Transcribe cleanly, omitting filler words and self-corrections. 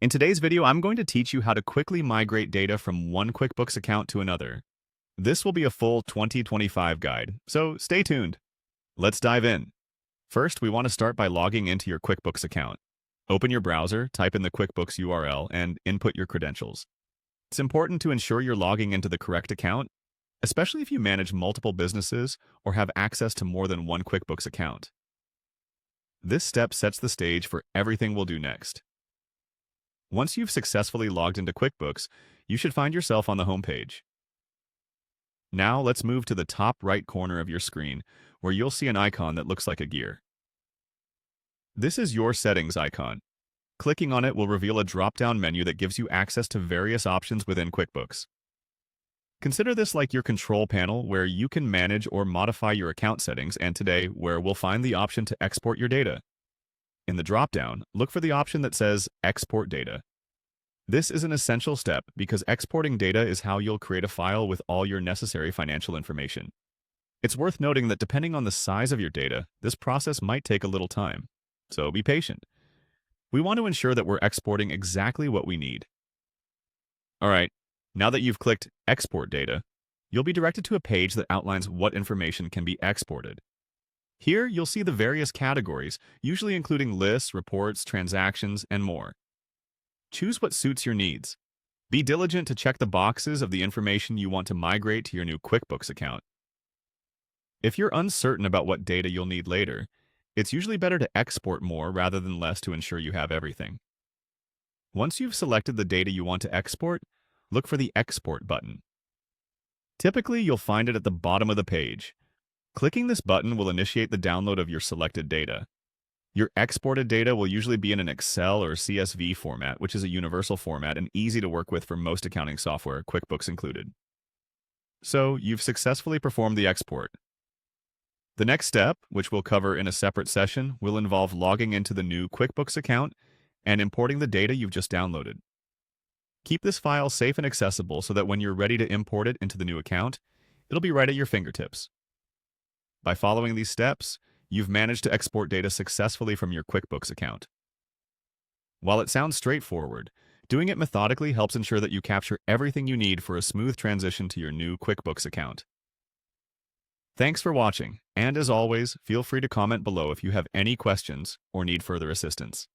In today's video, I'm going to teach you how to quickly migrate data from one QuickBooks account to another. This will be a full 2025 guide, so stay tuned. Let's dive in. First, we want to start by logging into your QuickBooks account. Open your browser, type in the QuickBooks URL, and input your credentials. It's important to ensure you're logging into the correct account, especially if you manage multiple businesses or have access to more than one QuickBooks account. This step sets the stage for everything we'll do next. Once you've successfully logged into QuickBooks, you should find yourself on the home page. Now let's move to the top right corner of your screen, where you'll see an icon that looks like a gear. This is your settings icon. Clicking on it will reveal a drop-down menu that gives you access to various options within QuickBooks. Consider this like your control panel where you can manage or modify your account settings, and today where we'll find the option to export your data. In the drop-down, look for the option that says Export Data. This is an essential step because exporting data is how you'll create a file with all your necessary financial information. It's worth noting that depending on the size of your data, this process might take a little time, so be patient. We want to ensure that we're exporting exactly what we need. Alright, now that you've clicked Export Data, you'll be directed to a page that outlines what information can be exported. Here, you'll see the various categories, usually including lists, reports, transactions, and more. Choose what suits your needs. Be diligent to check the boxes of the information you want to migrate to your new QuickBooks account. If you're uncertain about what data you'll need later, it's usually better to export more rather than less to ensure you have everything. Once you've selected the data you want to export, look for the Export button. Typically, you'll find it at the bottom of the page. Clicking this button will initiate the download of your selected data. Your exported data will usually be in an Excel or CSV format, which is a universal format and easy to work with for most accounting software, QuickBooks included. So, you've successfully performed the export. The next step, which we'll cover in a separate session, will involve logging into the new QuickBooks account and importing the data you've just downloaded. Keep this file safe and accessible so that when you're ready to import it into the new account, it'll be right at your fingertips. By following these steps, you've managed to export data successfully from your QuickBooks account. While it sounds straightforward, doing it methodically helps ensure that you capture everything you need for a smooth transition to your new QuickBooks account. Thanks for watching, and as always, feel free to comment below if you have any questions or need further assistance.